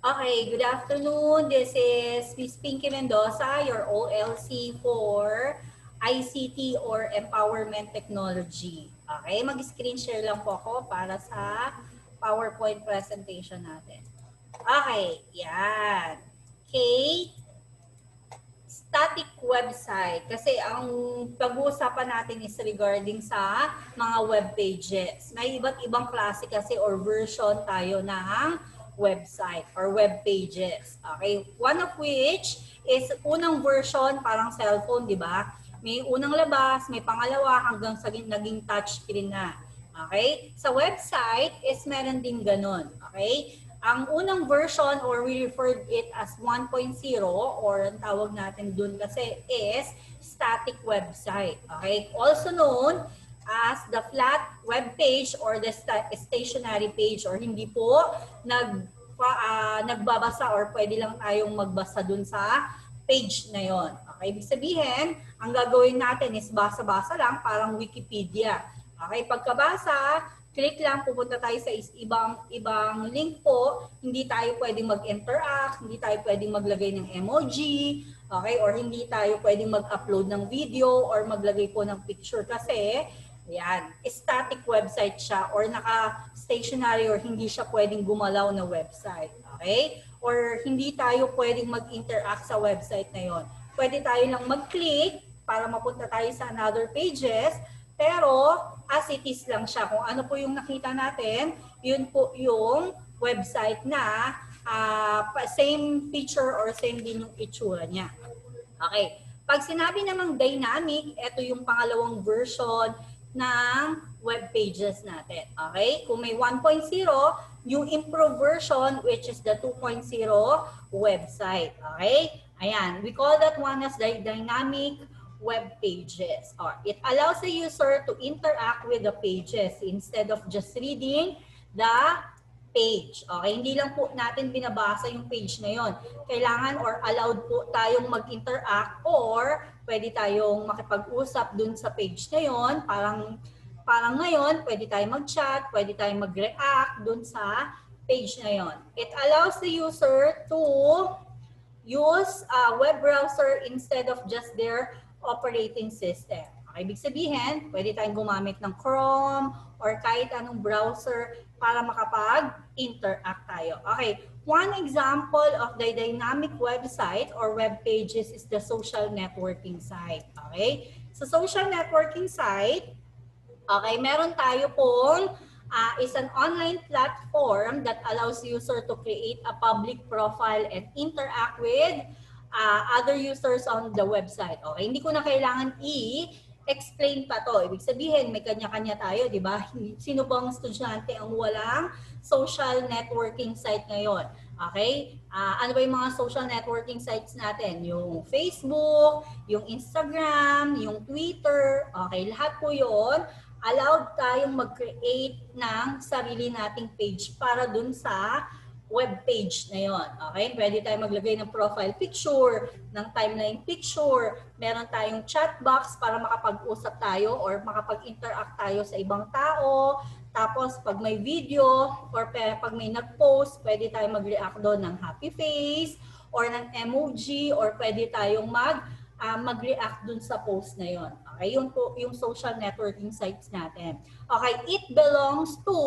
Okay, good afternoon. This is Miss Pinky Mendoza, your OLC for ICT or Empowerment Technology. Okay, mag-screen share lang po ako para sa PowerPoint presentation natin. Okay, yan. Okay, static website. Kasi ang pag-uusapan natin is regarding sa mga web pages. May iba't ibang klase kasi or version tayo ng website or web pages. Okay? One of which is unang version, parang cellphone, di ba? May unang labas, may pangalawa hanggang sa naging touchscreen na. Okay? Sa website is meron din ganun. Okay? Ang unang version or we referred it as 1.0 or ang tawag natin dun kasi is static website. Okay? Also known as the flat web page or the stationary page or hindi po nagbabasa or pwede lang tayong magbasa dun sa page na yon. Okay? Ibig sabihin, ang gagawin natin is basa-basa lang, parang Wikipedia. Okay? Pagkabasa, click lang, pupunta tayo sa ibang link po. Hindi tayo pwedeng mag-interact, hindi tayo pwedeng maglagay ng emoji, okay? Or hindi tayo pwedeng mag-upload ng video or maglagay po ng picture kasi yan, static website siya or naka-stationary or hindi siya pwedeng gumalaw na website. Okay? Or hindi tayo pwedeng mag-interact sa website na yon. Pwede tayo lang mag-click para mapunta tayo sa another pages, pero as it is lang siya. Kung ano po yung nakita natin, yun po yung website na same feature or same din yung itsura niya. Okay. Pag sinabi namang dynamic, ito yung pangalawang version ng web pages natin. Okay? Kung may 1.0, yung improved version which is the 2.0 website. Okay? Ayan. We call that one as the dynamic web pages. Or it allows the user to interact with the pages instead of just reading the page. Okay? Hindi lang po natin binabasa yung page na yon. Kailangan or allowed po tayong mag-interact or pwede tayong makipag-usap dun sa page na yon. Parang ngayon, pwede tayong mag-chat, pwede tayong mag-react dun sa page na yon. It allows the user to use a web browser instead of just their operating system. Okay, ibig sabihin, pwede tayong gumamit ng Chrome or kahit anong browser para makapag-interact tayo. Okay, one example of the dynamic website or web pages is the social networking site. Okay, sa social networking site, okay, meron tayo pong is an online platform that allows user to create a public profile and interact with other users on the website. Okay, hindi ko na kailangan i-explain pa to. Ibig sabihin, may kanya-kanya tayo, di ba? Sino bang estudyante ang walang social networking site ngayon? Okay? Ano ba yung mga social networking sites natin? Yung Facebook, yung Instagram, yung Twitter. Okay, lahat po yun. Allowed tayong mag-create ng sarili nating page para dun sa web page na yon. Okay? Pwede tayong maglagay ng profile picture, ng timeline picture, meron tayong chat box para makapag-usap tayo or makapag-interact tayo sa ibang tao. Tapos pag may video or pag may nag-post, pwede tayong mag-react doon ng happy face or ng emoji or pwede tayong mag-react dun sa post na yon. Okay, yun po yung social networking sites natin. Okay, it belongs to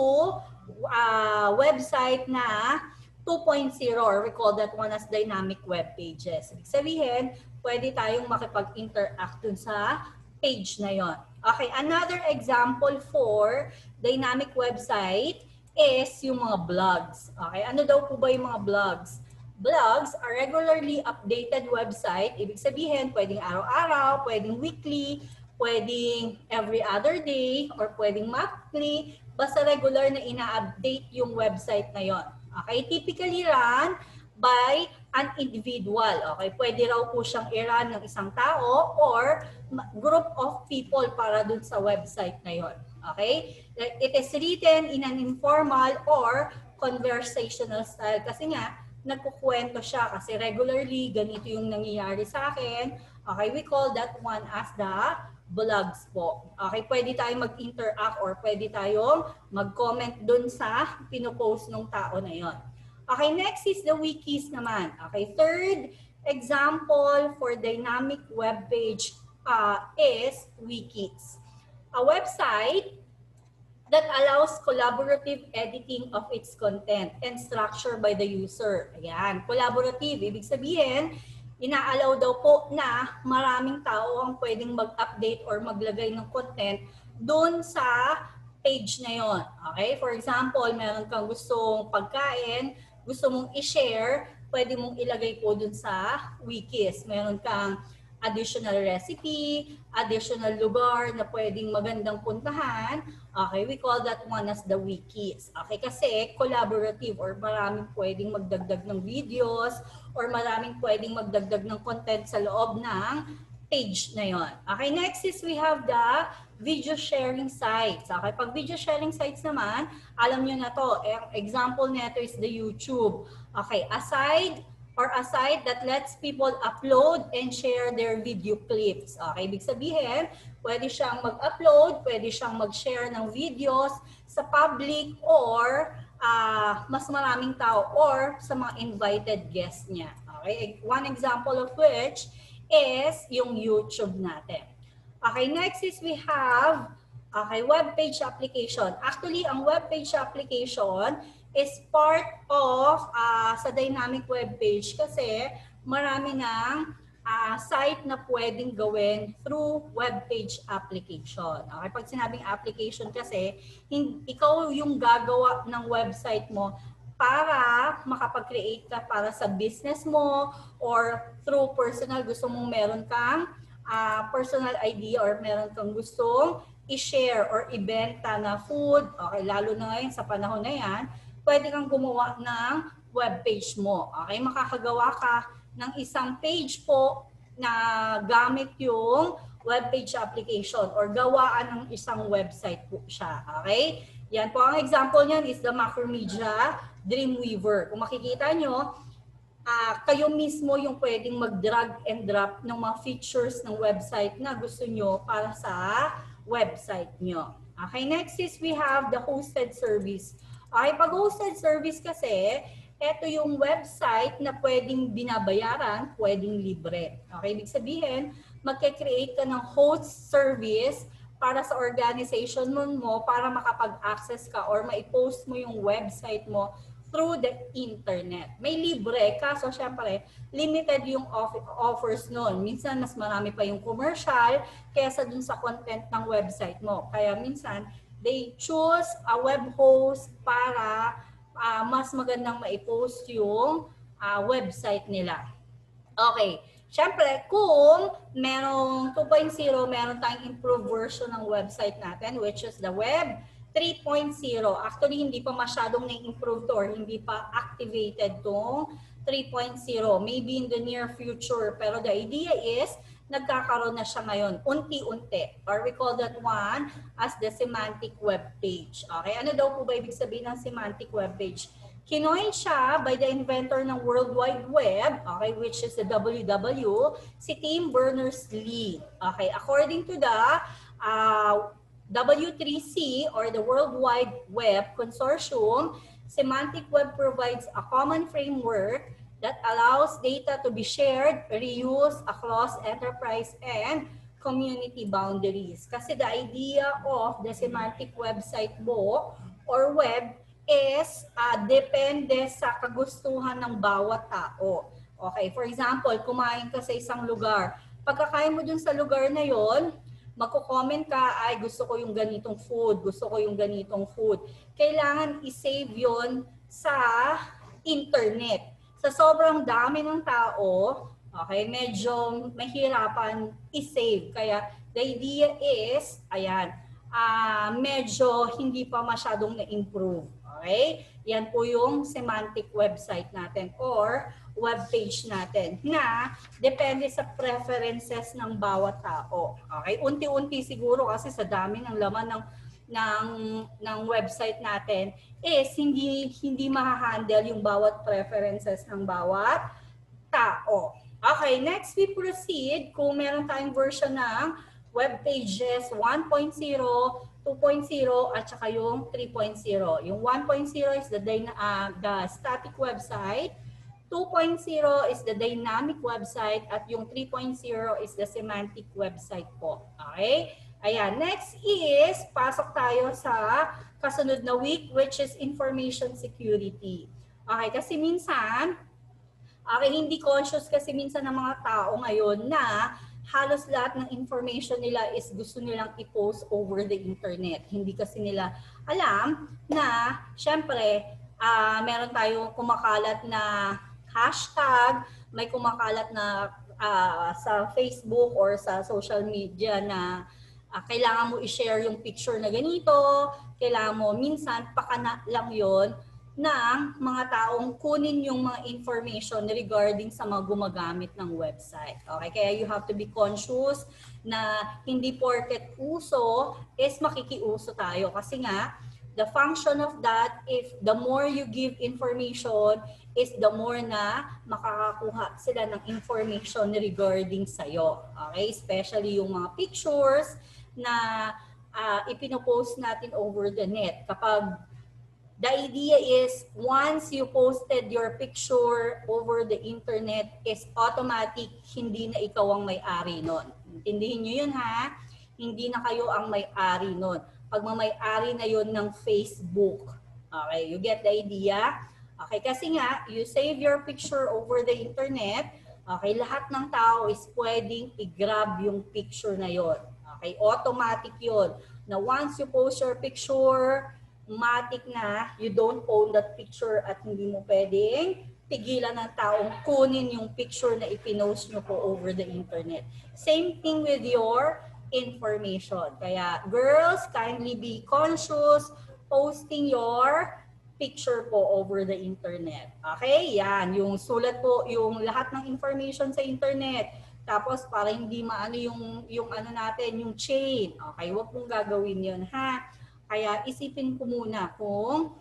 website na 2.0 or we call that one as dynamic web pages. Ibig sabihin, pwede tayong makipag-interact dun sa page na yon. Okay, another example for dynamic website is yung mga blogs. Okay, ano daw po ba yung mga blogs? Blogs are regularly updated website. Ibig sabihin, pwedeng araw-araw, pwedeng weekly, pwedeng every other day, or pwedeng monthly. Basta regular na ina-update yung website na yon. Okay? Typically run by an individual. Okay? Pwede raw po siyang i-run ng isang tao or group of people para dun sa website na yon. Okay? It is written in an informal or conversational style. Kasi nga, nagkukwento siya kasi regularly ganito yung nangyayari sa akin. Okay, we call that one as the blogs po. Okay, pwede tayong mag-interact or pwede tayong mag-comment dun sa pinopost ng tao na yon. Okay, next is the wikis naman. Okay, third example for dynamic web page is wikis. A website that allows collaborative editing of its content and structure by the user. Ayan, collaborative. Ibig sabihin, ina-allow daw po na maraming tao ang pwedeng mag-update or maglagay ng content doon sa page na yon. Okay? For example, meron kang gustong pagkain, gusto mong i-share, pwede mong ilagay po doon sa wikis. Meron kang additional recipe, additional lugar na pwedeng magandang puntahan. Okay, we call that one as the wikis. Okay, kasi collaborative or maraming pwedeng magdagdag ng videos or maraming pwedeng magdagdag ng content sa loob ng page na yon. Okay, next is we have the video sharing sites. Okay, pag video sharing sites naman, alam nyo na to. Example nito is the YouTube. Okay, a site that lets people upload and share their video clips. Okay, ibig sabihin, pwede siyang mag-upload, pwede siyang mag-share ng videos sa public or mas maraming tao or sa mga invited guests niya. Okay, one example of which is yung YouTube natin. Okay, next is we have web page application. Actually, ang web page application is part of sa dynamic web page kasi marami ng site na pwedeng gawin through web page application. Okay, pag sinabing application kasi, ikaw yung gagawa ng website mo para makapag-create ka para sa business mo or through personal, gusto mong meron kang personal idea or meron kang gustong i-share or ibenta na food. Okay, lalo na ngayon sa panahon na yan, pwede kang gumawa ng web page mo. Okay, makakagawa ka ng isang page po na gamit yung web page application or gawaan ng isang website po siya. Okay? Yan po, ang example niyan is the Macromedia Dreamweaver. Kung makikita nyo, kayo mismo yung pwedeng mag-drag and drop ng mga features ng website na gusto nyo para sa website nyo. Okay, next is we have the hosted service. Okay, pag hosted service kasi, ito yung website na pwedeng binabayaran, pwedeng libre. Okay, ibig sabihin, magke-create ka ng host service para sa organization mo para makapag-access ka or maipost mo yung website mo through the internet. May libre, kaso syempre, limited yung offers nun. Minsan, mas marami pa yung commercial kaysa dun sa content ng website mo. Kaya minsan, they choose a web host para mas magandang maipost yung website nila. Okay. Siyempre, kung merong 2.0, meron tayong improved version ng website natin, which is the Web 3.0. Actually, hindi pa masyadong na-improve or hindi pa activated tong 3.0. Maybe in the near future. Pero the idea is, nagkakaroon na siya ngayon, unti-unti. Or we call that one as the semantic web page. Okay, ano daw po ba ibig sabihin ng semantic web page? Kinoin siya by the inventor ng World Wide Web, okay, which is the WW, si Tim Berners-Lee. Okay, according to the W3C or the World Wide Web Consortium, semantic web provides a common framework that allows data to be shared, reused across enterprise and community boundaries. Kasi the idea of the semantic website mo or web is depende sa kagustuhan ng bawat tao. Okay, for example, kumain ka sa isang lugar. Pagkakain mo dun sa lugar na yon, magko-comment ka, ay gusto ko yung ganitong food, gusto ko yung ganitong food. Kailangan i-save yon sa internet. Sa sobrang dami ng tao, okay, medyo mahirapan i-save. Kaya the idea is, ayan, medyo hindi pa masyadong na-improve. Okay? Yan po yung semantic website natin or web page natin na depende sa preferences ng bawat tao. Okay? Unti-unti siguro kasi sa dami ng laman ng website natin is hindi ma-handle yung bawat preferences ng bawat tao. Okay, next we proceed kung meron tayong version ng web pages 1.0, 2.0, 2.0 at saka yung 3.0. Yung 1.0 is the static website, 2.0 is the dynamic website, at yung 3.0 is the semantic website po. Okay? Ayan, next is, pasok tayo sa kasunod na week, which is information security. Okay, kasi minsan, hindi conscious kasi minsan ng mga tao ngayon na halos lahat ng information nila is gusto nilang i-post over the internet. Hindi kasi nila alam na, syempre, meron tayong kumakalat na hashtag, may kumakalat na sa Facebook or sa social media na kailangan mo i-share yung picture na ganito, kailangan mo minsan pakana lang yon ng mga taong kunin yung mga information regarding sa mga gumagamit ng website. Okay? Kaya you have to be conscious na hindi porket uso is makikiuso tayo. Kasi nga, the function of that, if the more you give information, is the more na makakakuha sila ng information regarding sa'yo. Okay? Especially yung mga pictures na ipinopost natin over the net. Kapag the idea is once you posted your picture over the internet is automatic, hindi na ikaw ang may-ari nun. Intindihin nyo yun ha? Hindi na kayo ang may-ari nun. Pag may-ari na yun ng Facebook. Okay, you get the idea? Okay, kasi nga, you save your picture over the internet, okay, lahat ng tao is pwedeng i-grab yung picture na yun. Okay, automatic yun. Na once you post your picture, matik na you don't own that picture at hindi mo pwedeng pigilan ng taong kunin yung picture na ipinost nyo po over the internet. Same thing with your information. Kaya girls, kindly be conscious posting your picture po over the internet. Okay? Yan. Yung sulat po, yung lahat ng information sa internet. Tapos para hindi maano yung ano natin, yung chain. Okay? Huwag pong gagawin yun ha. Kaya isipin ko muna kung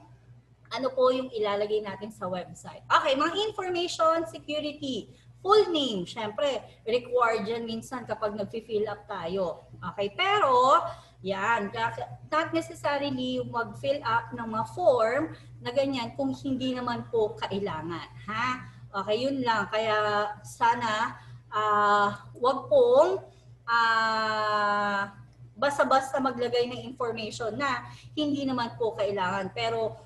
ano po yung ilalagay natin sa website. Okay, mga information security. Full name, syempre, required yan minsan kapag nag-fill up tayo. Okay, pero, yan, not necessarily mag-fill up ng mga form na ganyan kung hindi naman po kailangan. Ha? Okay, yun lang. Kaya sana, wag pong basta-basta maglagay ng information na hindi naman po kailangan. Pero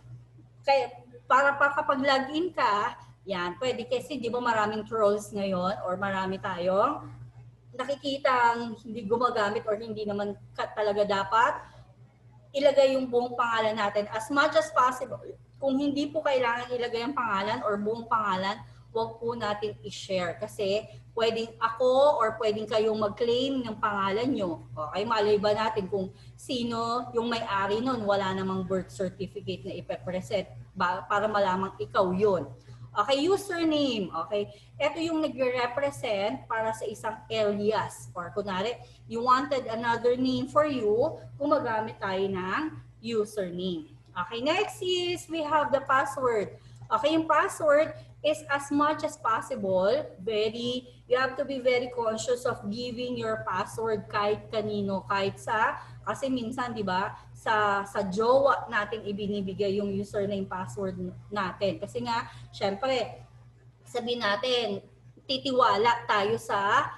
para pa kapag login ka, yan, pwede kasi di ba maraming trolls ngayon or marami tayong nakikitang hindi gumagamit or hindi naman talaga dapat ilagay yung buong pangalan natin as much as possible. Kung hindi po kailangan ilagay ang pangalan or buong pangalan, huwag po natin i-share kasi pwedeng ako or pwedeng kayong mag-claim ng pangalan nyo. Okay, malay ba natin kung sino yung may-ari nun, wala namang birth certificate na ipepresent para malamang ikaw yun. Okay, username. Okay, ito yung nagre-represent para sa isang alias. Or kunwari, you wanted another name for you, gumagamit tayo ng username. Okay, next is we have the password. Okay, yung password is as much as possible, you have to be very conscious of giving your password kahit kanino, kahit kasi minsan, di ba, sa jowa natin ibinibigay yung username password natin. Kasi nga, syempre, sabihin natin, titiwala tayo sa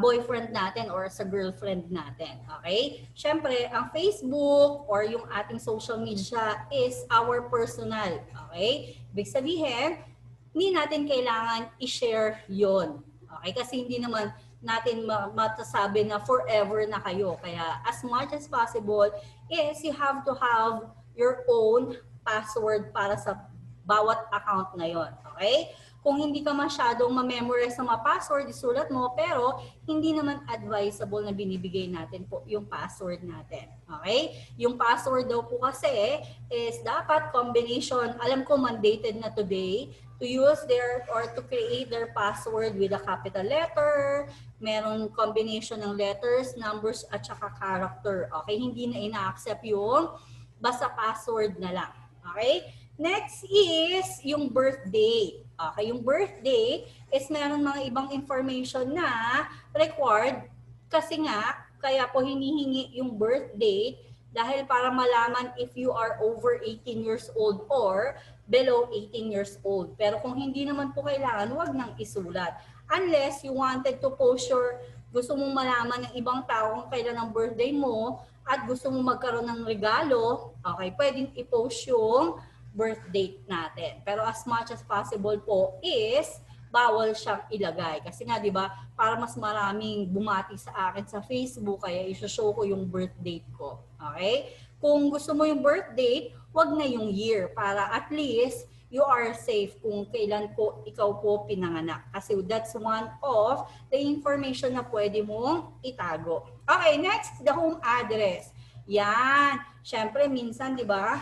boyfriend natin or sa girlfriend natin. Okay? Syempre, ang Facebook or yung ating social media is our personal. Okay? Ibig sabihin, hindi natin kailangan i-share yon. Okay? Kasi hindi naman natin matasabi na forever na kayo. Kaya as much as possible is you have to have your own password para sa bawat account na yon. Okay? Kung hindi ka masyadong ma-memorize sa mga password, isulat mo, pero hindi naman advisable na binibigay natin po yung password natin. Okay? Yung password daw po kasi is dapat combination, alam ko mandated na today, to use or to create their password with a capital letter, meron combination ng letters, numbers, at saka character. Okay? Hindi na ina-accept yung basta password na lang. Okay? Next is yung birthday. Okay, yung birthday is meron mga ibang information na required kasi nga, kaya po hinihingi yung birth date Dahil para malaman if you are over 18 years old or below 18 years old. Pero kung hindi naman po kailangan, huwag nang isulat. Unless you wanted to post your, gusto mong malaman ng ibang tao kung kailan ang birthday mo at gusto mong magkaroon ng regalo, okay, pwedeng i-post yung birth date natin. Pero as much as possible po is bawal siyang ilagay. Kasi nga, di ba, para mas maraming bumati sa akin sa Facebook, kaya i-show ko yung birth date ko. Okay? Kung gusto mo yung birth date, wag na yung year para at least you are safe kung kailan po ikaw po pinanganak. Kasi that's one of the information na pwede mong itago. Okay, next, the home address. Yan. Siyempre, minsan, di ba,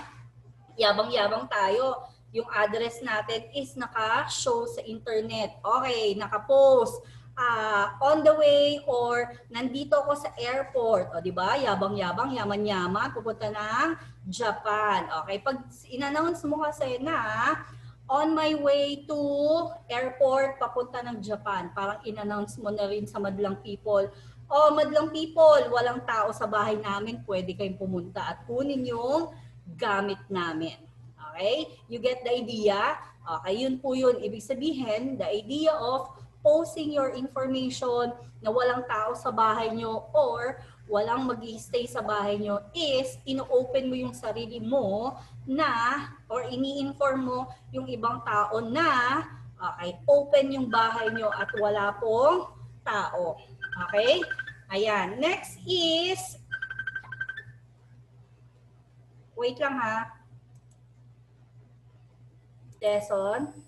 yabang-yabang tayo. Yung address natin is naka-show sa internet. Okay, naka-post. On the way or nandito ako sa airport. O, di ba? Yabang-yabang, yaman-yaman, pupunta ng Japan. Okay, pag in-announce mo kasi na on my way to airport, papunta ng Japan. Parang in-announce mo na rin sa madlang people. O, madlang people, walang tao sa bahay namin. Pwede kayong pumunta at kunin yung gamit namin. Okay? You get the idea? Okay, yun po yun. Ibig sabihin, the idea of posting your information na walang tao sa bahay nyo or walang mag-i-stay sa bahay nyo is ino-open mo yung sarili mo na or ini-inform mo yung ibang tao na okay, open yung bahay nyo at wala pong tao. Okay? Ayan. Next is, wait lang ha. Lesson.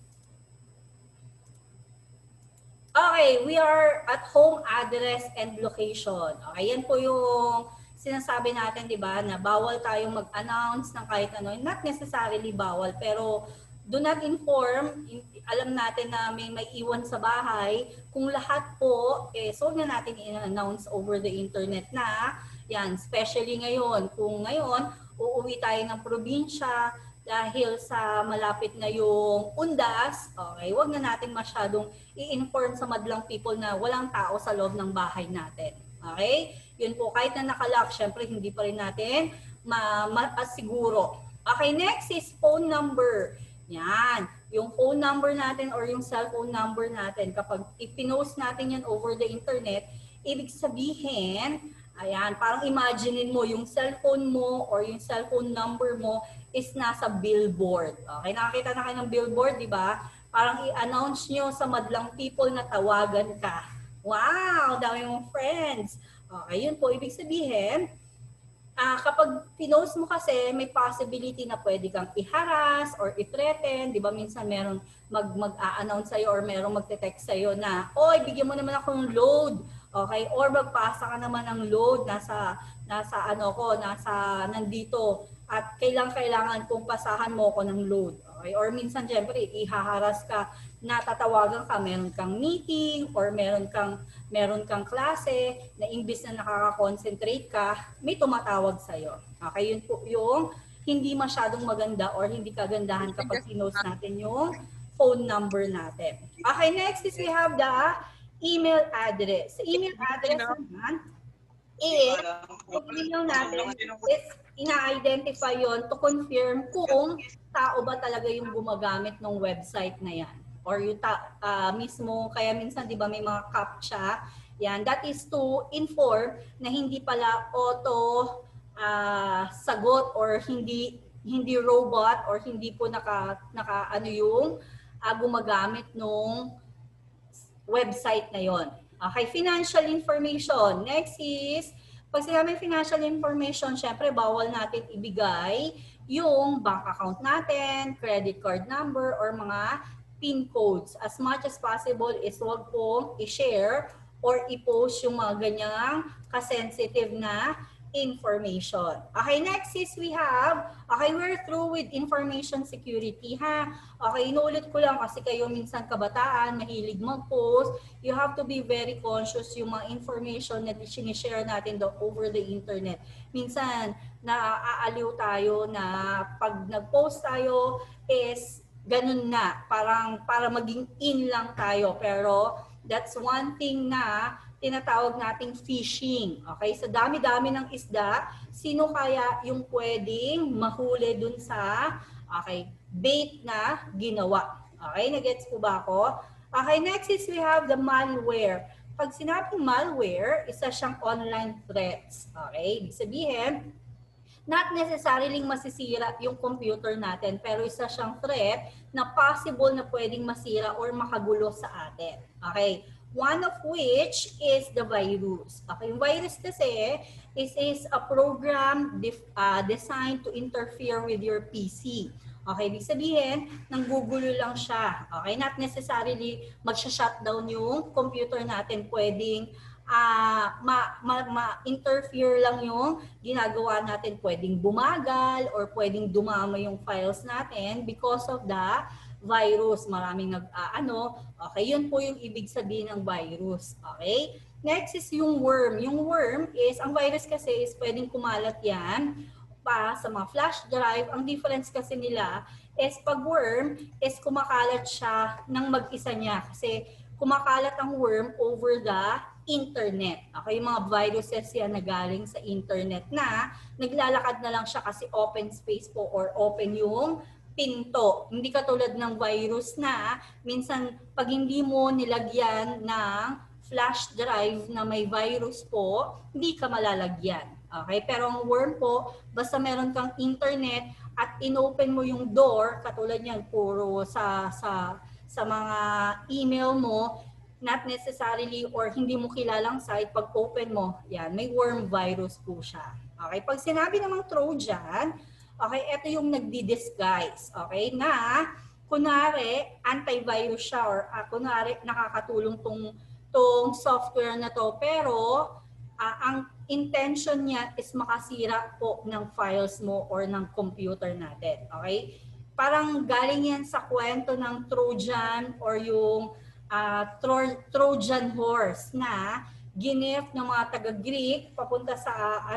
Okay, we are at home address and location. Okay, yan po yung sinasabi natin, di ba, na bawal tayong mag-announce ng kahit ano. Not necessarily bawal, pero do not inform. Alam natin na may iwan sa bahay. Kung lahat po, so huwag na natin i-announce over the internet na, yan, especially ngayon. Kung ngayon, uuwi tayo ng probinsya, dahil sa malapit na yung undas, okay, wag na natin masyadong i-inform sa madlang people na walang tao sa loob ng bahay natin. Okay? Yun po, kahit na nakalock, syempre hindi pa rin natin ma-siguro. Okay, next is phone number. Yan. Yung phone number natin or yung cellphone number natin, kapag ipinost natin yan over the internet, ibig sabihin, ayan, parang imaginein mo yung cellphone mo or yung cellphone number mo is nasa billboard. Okay, nakakita na kayo ng billboard, di ba? Parang i-announce nyo sa madlang people na tawagan ka. Wow, dami mong friends. Okay, yun po, ibig sabihin, kapag pinost mo kasi, may possibility na pwede kang i-harass or i-threaten. Di ba minsan meron mag-a-announce sa'yo or meron magte-text sa'yo na, oy, bigyan mo naman ako ng load. Okay, or magpasa ka naman ng load, nasa nandito. At kailangan kung pasahan mo ko ng load. Okay? Or minsan, syempre, ihaharas ka, natatawagan ka, meron kang meeting or meron kang klase na imbis na nakaka-concentrate ka, may tumatawag sa'yo. Okay? Yun po yung hindi masyadong maganda or hindi kagandahan kapag pinost natin yung phone number natin. Okay, next is we have the email address. Sa email address naman, email natin is ina-identify yon to confirm kung tao ba talaga yung gumagamit ng website na yan. Or yung mismo, kaya minsan di ba may mga CAPTCHA, yan, that is to inform na hindi pala auto sagot or hindi robot or hindi po yung gumagamit nung website na yon. Okay, financial information. Next is, pag sinabing financial information, syempre bawal natin ibigay yung bank account natin, credit card number, or mga PIN codes. As much as possible is huwag pong i-share or i-post yung mga ganyang kasensitive na information. Okay, next is we have, okay, we're through with information security, ha? Okay, inuulit ko lang kasi kayo minsan kabataan, mahilig mag-post. You have to be very conscious yung mga information na sinishare natin over the internet. Minsan, naaaliw tayo na pag nag-post tayo is ganun na, parang para maging in lang tayo. Pero that's one thing na tinatawag nating phishing. Okay? Sa dami-dami ng isda, sino kaya yung pwedeng mahuli dun sa bait na ginawa? Okay? Nagets po ba ako? Okay, next is we have the malware. Pag sinabing malware, isa siyang online threats. Okay? Ibig sabihin, not necessarily masisira yung computer natin, pero isa siyang threat na possible na pwedeng masira or makagulo sa atin. Okay? One of which is the virus. Okay, yung virus kasi is a program designed to interfere with your PC. Okay, ibig sabihin, nanggugulo lang siya. Okay, not necessarily magsha-shutdown yung computer natin. Pwedeng ma-interfere lang yung ginagawa natin. Pwedeng bumagal or pwedeng dumama yung files natin because of the virus. Maraming okay, yun po yung ibig sabihin ng virus. Okay? Next is yung worm. Yung worm is, ang virus kasi is pwedeng kumalat yan pa sa mga flash drive. Ang difference kasi nila is pag worm is kumakalat siya ng mag-isa niya. Kasi kumakalat ang worm over the internet. Okay, yung mga viruses yan na galing sa internet na naglalakad na lang siya kasi open space po or open yung pinto. Hindi katulad ng virus na minsan pag hindi mo nilagyan ng flash drive na may virus po, hindi ka malalagyan. Okay, pero ang worm po, basta meron kang internet at inopen mo yung door, katulad niyan puro sa mga email mo, not necessarily or hindi mo kilalang site, pag open mo, yan, may worm virus po siya. Okay, pag sinabi namang Trojan, okay, ito yung nagdi-disguise, okay, na kunwari antivirus siya or kunwari nakakatulong tong software na to, pero ang intention niya is makasira po ng files mo or ng computer natin. Okay? Parang galing yan sa kwento ng Trojan or yung Trojan horse na ginif ng mga taga-Greek papunta sa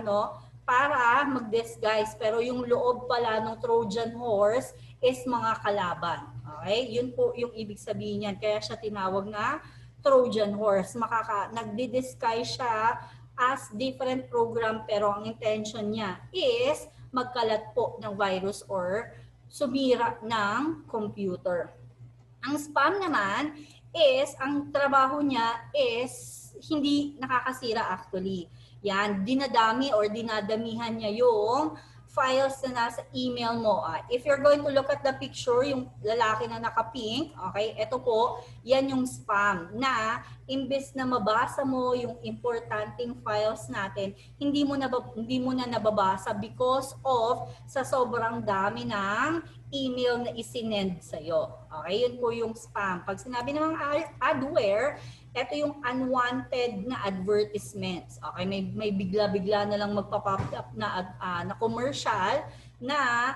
para mag-disguise. Pero yung loob pala ng Trojan horse is mga kalaban. Okay? Yun po yung ibig sabihin niyan. Kaya siya tinawag na Trojan horse. Nagdi-disguise siya as different program pero ang intention niya is magkalat po ng virus or sumira ng computer. Ang spam naman is, ang trabaho niya is hindi nakakasira actually. Yan, dinadami or dinadamihan niya yung files na nasa email mo. If you're going to look at the picture, yung lalaki na naka-pink, okay, ito po, yan yung spam na imbes na mabasa mo yung importanteng files natin, hindi mo na nababasa because of sa sobrang dami ng email na isinend sa'yo. Okay, yun po yung spam. Pag sinabi namang adware, ito yung unwanted na advertisements. Okay, may bigla-bigla na lang magpa-pop up na commercial na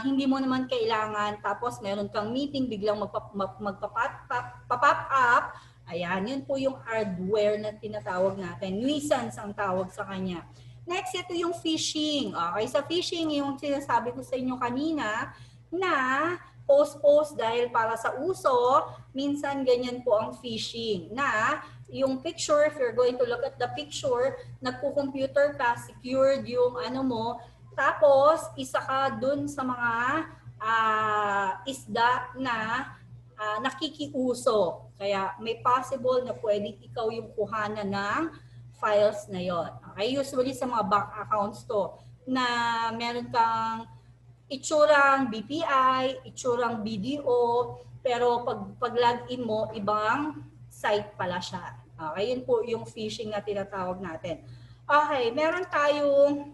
hindi mo naman kailangan, tapos meron kang meeting, biglang magpa-pop up. Ayan, yun po yung adware na tinatawag natin. Nuisance ang tawag sa kanya. Next, ito yung phishing. Okay, sa phishing, yung sinasabi ko sa inyo kanina, na post dahil para sa uso, minsan ganyan po ang phishing. Na yung picture, if you're going to look at the picture, nagpo-computer ka, secured yung mo, tapos isa ka dun sa mga isda na nakikiuso. Kaya may possible na pwedeng ikaw yung kuhanan ng files na yon. Okay? Usually sa mga bank accounts to, na meron kang itsurang BPI, itsurang BDO, pero pag login mo, ibang site pala siya. Okay, yun po yung phishing na tinatawag natin. Okay, meron tayong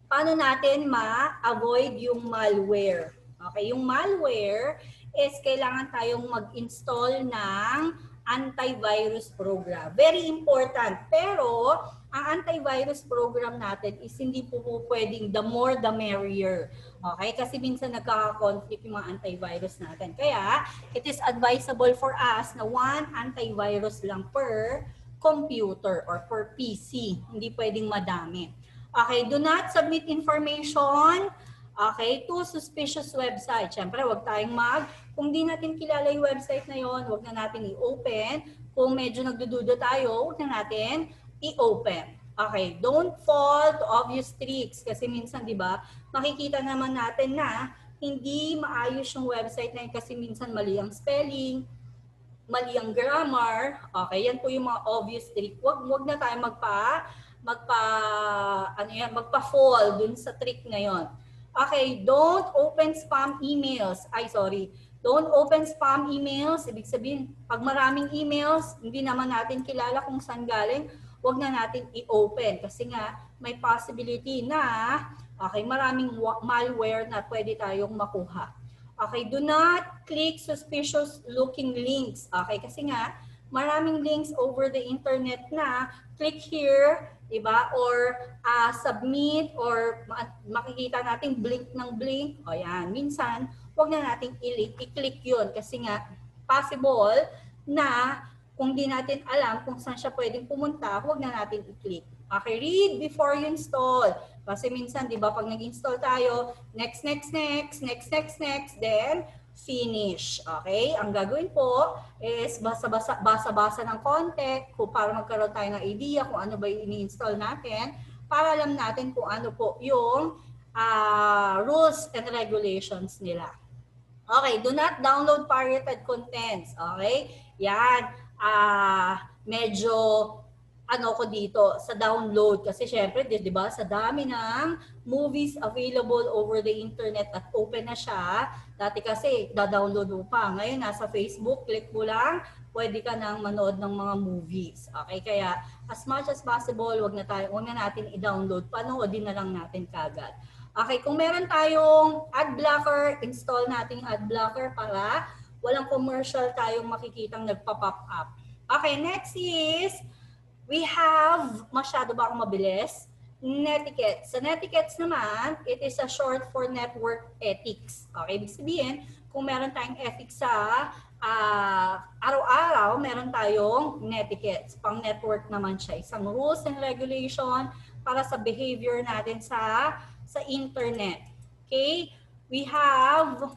paano natin ma-avoid yung malware. Okay, yung malware is kailangan tayong mag-install ng antivirus program. Very important. Pero ang antivirus program natin is hindi po pwedeng the more the merrier. Okay? Kasi minsan nagkaka-conflict yung mga antivirus natin. Kaya it is advisable for us na one antivirus lang per computer or per PC. Hindi pwedeng madami. Okay, do not submit information Okay, to suspicious website. Siyempre, huwag tayong kung di natin kilala yung website na yon, huwag na natin i-open. Kung medyo nagdududa tayo, huwag na natin i-open. Okay, don't fall to obvious tricks kasi minsan, di ba, makikita naman natin na hindi maayos yung website na yun kasi minsan mali ang spelling, mali ang grammar. Okay, yan po yung mga obvious trick. Wag na tayo magpa-fall dun sa trick na yon. Okay, don't open spam emails. Don't open spam emails. Ibig sabihin, pag maraming emails, hindi naman natin kilala kung saan galing, wag na natin i-open kasi nga may possibility na maraming malware na pwede tayong makuha. Okay, do not click suspicious looking links. Okay, kasi nga maraming links over the internet na click here, diba? Or submit or makikita natin blink ng blink. O yan, minsan wag na natin i-click yun kasi nga possible na kung di natin alam kung saan siya pwedeng pumunta, huwag na natin i-click. Okay, read before you install. Kasi minsan, di ba, pag nag-install tayo, next, then finish. Okay, ang gagawin po is basa-basa ng konti para magkaroon tayo ng idea kung ano ba yung ini-install natin para alam natin kung ano po yung rules and regulations nila. Okay, do not download pirated contents. Okay, yan. Medyo ko dito sa download kasi syempre, di ba, sa dami ng movies available over the internet at open na siya. Dati kasi da-download mo pa. Ngayon nasa Facebook, click mo lang, pwede ka nang manood ng mga movies. Okay, kaya as much as possible, wag na natin i-download, panoodin na lang natin kagad. Okay, kung meron tayong ad blocker, install natin ad blocker para walang commercial tayong makikitang nagpa-pop up. Okay, next is, we have, masyado ba akong mabilis? Netiquette. Sa netiquettes naman, it is a short for network ethics. Okay, ibig sabihin, kung meron tayong ethics sa araw-araw, meron tayong netiquettes. Pang network naman siya. Isang rules and regulation para sa behavior natin sa internet. Okay, we have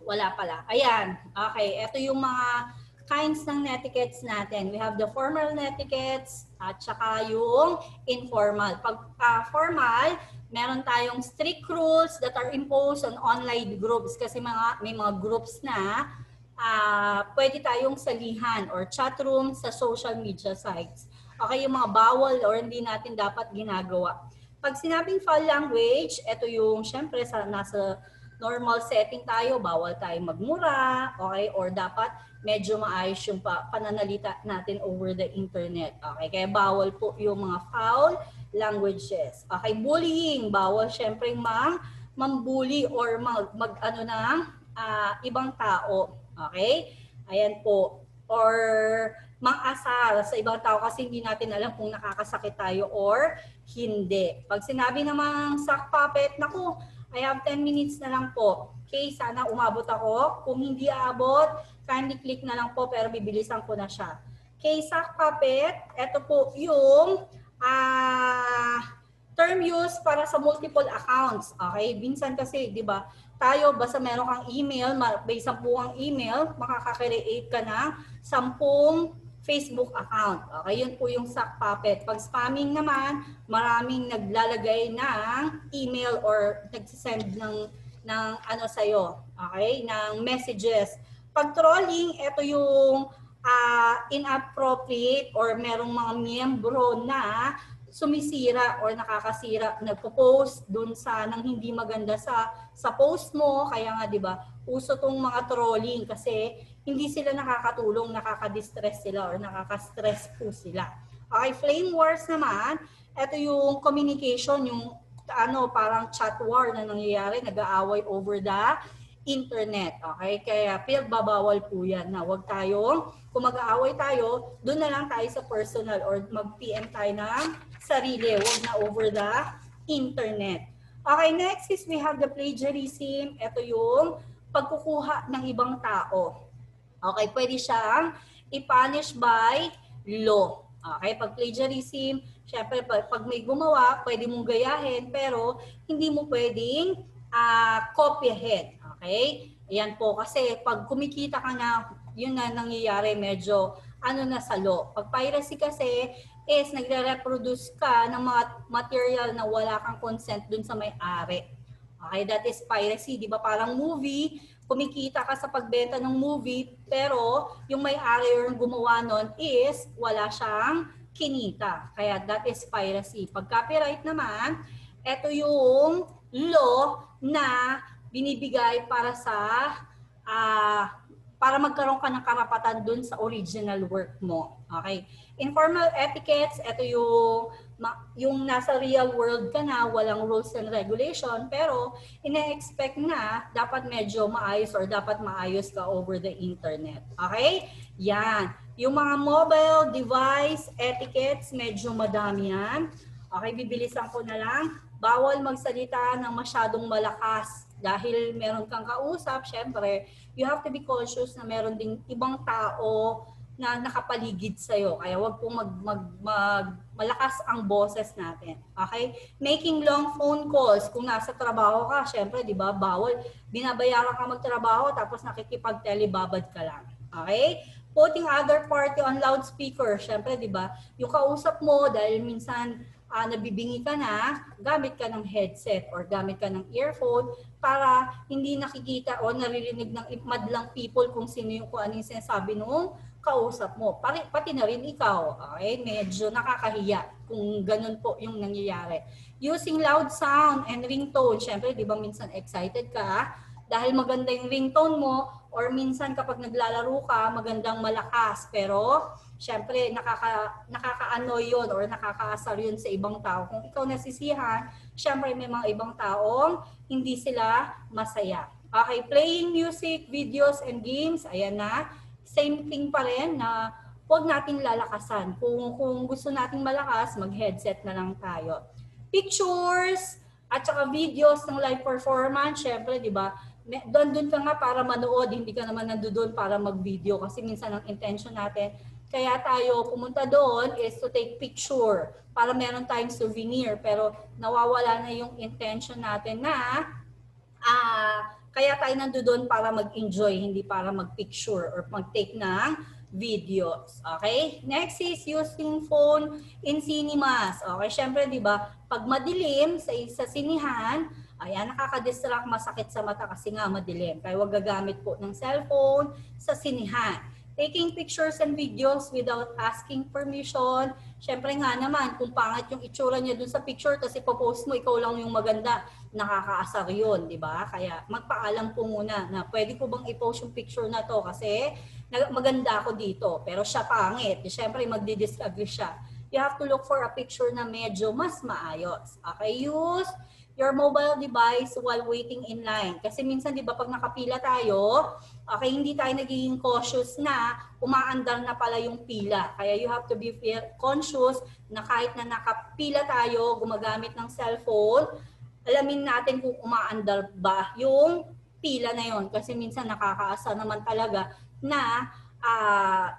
wala pala. Ayan. Okay. Ito yung mga kinds ng netiquettes natin. We have the formal netiquettes at saka yung informal. Pag formal, meron tayong strict rules that are imposed on online groups kasi may mga groups na pwede tayong salihan or chat room sa social media sites. Okay, yung mga bawal or hindi natin dapat ginagawa. Pag sinabing foul language, ito yung syempre nasa normal setting tayo, bawal tayong magmura, okay? Or dapat medyo maayos yung pananalita natin over the internet. Okay, kaya bawal po yung mga foul languages. Okay, bullying, bawal syempre mambully or mag-ano ng ibang tao. Okay? Ayan po. Or mang-asar sa ibang tao kasi hindi natin alam kung nakakasakit tayo or hindi. Pag sinabi namang sock puppet, naku, I have 10 minutes na lang po. Okay, sana umabot ako. Kung hindi aabot, kindly click na lang po pero bibilisan ko na siya. Okay, sock puppet, ito po yung term use para sa multiple accounts. Okay, minsan kasi, di ba, tayo basta meron kang email, may 10 kang email, makaka-create ka ng 10 Facebook account. Okay, yun po yung sock puppet. Pag spamming naman, maraming naglalagay ng email or nagsisend ng ano sa'yo. Okay, ng messages. Pag trolling, ito yung inappropriate or merong mga miyembro na sumisira or nakakasira, nagpo-post dun sa nang hindi maganda sa post mo. Kaya nga, di ba, uso tong mga trolling kasi hindi sila nakakatulong, nakaka-distress sila or nakaka-stress po sila. Okay, flame wars naman, ito yung communication, yung parang chat war na nangyayari, nag-aaway over the internet. Okay, kaya pinagbabawal po yan na wag tayong, kung mag-aaway tayo, doon na lang tayo sa personal or mag-PM tayo ng sarili, wag na over the internet. Okay, next is we have the plagiarism. Ito yung pagkukuha ng ibang tao. Okay, pwede siyang i-punish by law. Okay, pag plagiarism, syempre pag may gumawa, pwede mong gayahin, pero hindi mo pwedeng kopyahin. Okay? Ayan po, kasi pag kumikita ka na, yun na nangyayari, medyo na sa law. Pag piracy kasi is nagre-reproduce ka ng mga material na wala kang consent dun sa may-ari. Okay, that is piracy. Di ba parang movie, kumikita ka sa pagbenta ng movie, pero yung may-ari or gumawa nun is wala siyang kinita. Kaya that is piracy. Pag copyright naman, ito yung law na binibigay para sa para magkaroon ka ng karapatan dun sa original work mo. Okay? Informal etiquettes, ito yung nasa real world ka na, walang rules and regulation, pero ina-expect na dapat medyo maayos or dapat maayos ka over the internet. Okay? Yan. Yung mga mobile device etiquettes, medyo madami yan. Okay, bibilisan ko na lang. Bawal magsalita ng masyadong malakas dahil meron kang kausap, syempre, you have to be conscious na meron ding ibang tao na nakapaligid sa'yo. Kaya wag pong malakas ang boses natin. Okay? Making long phone calls. Kung nasa trabaho ka, syempre, di ba, bawal. Binabayaran ka magtrabaho tapos nakikipag-telebabad ka lang. Okay? Putting other party on loudspeaker. Syempre, di ba, yung kausap mo dahil minsan nabibingi ka na, gamit ka ng headset or gamit ka ng earphone para hindi nakikita o naririnig ng madlang people kung sino yung kung ano yung sinasabi nung kausap mo. Pati na rin ikaw. Okay? Medyo nakakahiya kung ganun po yung nangyayari. Using loud sound and ringtone. Siyempre, di ba minsan excited ka dahil maganda yung ringtone mo or minsan kapag naglalaro ka, magandang malakas. Pero siyempre, nakaka-annoy yun or nakakaasar yun sa ibang tao. Kung ikaw nasisihan, siyempre may mga ibang taong hindi sila masaya. Okay, playing music, videos, and games, ayan na. Same thing pa rin na huwag nating lalakasan. Kung gusto nating malakas, mag-headset na lang tayo. Pictures at saka videos ng live performance, syempre, di ba? Doon ka nga para manood, hindi ka naman nandoon para mag-video kasi minsan ang intention natin kaya tayo pumunta doon is to take picture para meron tayong souvenir pero nawawala na yung intention natin na kaya tayo nandoon para mag-enjoy, hindi para mag-picture or mag-take ng videos. Okay? Next is using phone in cinemas. Okay, syempre 'di ba, pag madilim sa sinihan, ayan, nakaka-distract, masakit sa mata kasi nga madilim. Kaya huwag gagamit po ng cellphone sa sinihan. Taking pictures and videos without asking permission. Siyempre nga naman, kung pangit yung itsura niya dun sa picture, kasi ipopost mo, ikaw lang yung maganda, nakakaasar yun, di ba? Kaya magpaalam po muna na pwede ko bang i-post yung picture na to kasi maganda ako dito, pero siya pangit. Siyempre, magdi-disagree siya. You have to look for a picture na medyo mas maayos. Okay, use your mobile device while waiting in line. Kasi minsan, di ba, pag nakapila tayo, okay, hindi tayo nagiging cautious na umaandar na pala yung pila. Kaya you have to be conscious na kahit na nakapila tayo, gumagamit ng cellphone, alamin natin kung umaandar ba yung pila na yon. Kasi minsan nakakaasa naman talaga na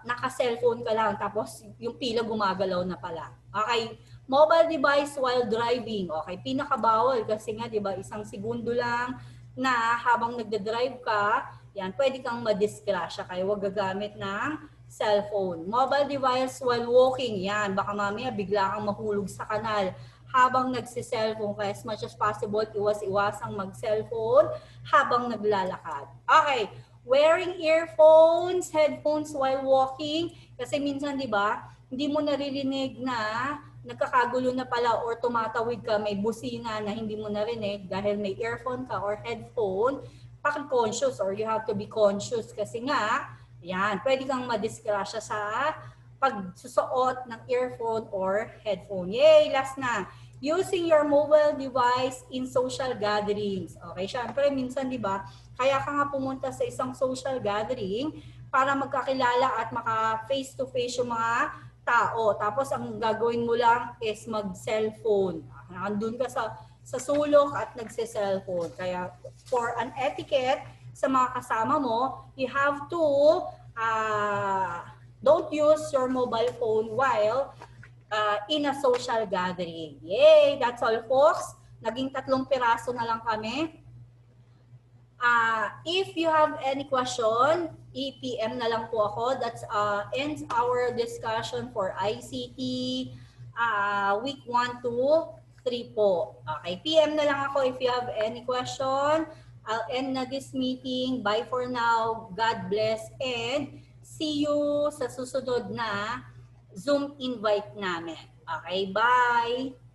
naka-cellphone ka lang tapos yung pila gumagalaw na pala. Okay, mobile device while driving. Okay, pinakabawal kasi nga 'di ba, isang segundo lang na habang nagde-drive ka, yan, pwede kang madisgrasya kaya huwag gagamit ng cellphone. Mobile device while walking. Yan, baka mamaya bigla kang mahulog sa kanal habang nagsi-cellphone. Kaya as much as possible, iwas-iwasang mag-cellphone habang naglalakad. Okay, wearing earphones, headphones while walking. Kasi minsan, di ba, hindi mo naririnig na nagkakagulo na pala or tumatawid ka, may busina na hindi mo narinig dahil may earphone ka or headphone, conscious or you have to be conscious kasi nga, yan, pwede kang madisgrasya sa pagsusuot ng earphone or headphone. Yay! Last na. Using your mobile device in social gatherings. Okay, syempre minsan, di ba, kaya ka nga pumunta sa isang social gathering para magkakilala at maka face-to-face yung mga tao. Tapos ang gagawin mo lang is mag-cellphone. Nandun ka sa sulok at nagse-cellphone. Kaya for an etiquette sa mga kasama mo, you have to don't use your mobile phone while in a social gathering. Yay! That's all, folks. Naging 3 piraso na lang kami. If you have any question, i-PM na lang po ako. That's ends our discussion for ICT week 1 to 3 po. Okay, PM na lang ako if you have any question. I'll end na this meeting. Bye for now. God bless and see you sa susunod na Zoom invite namin. Okay, bye!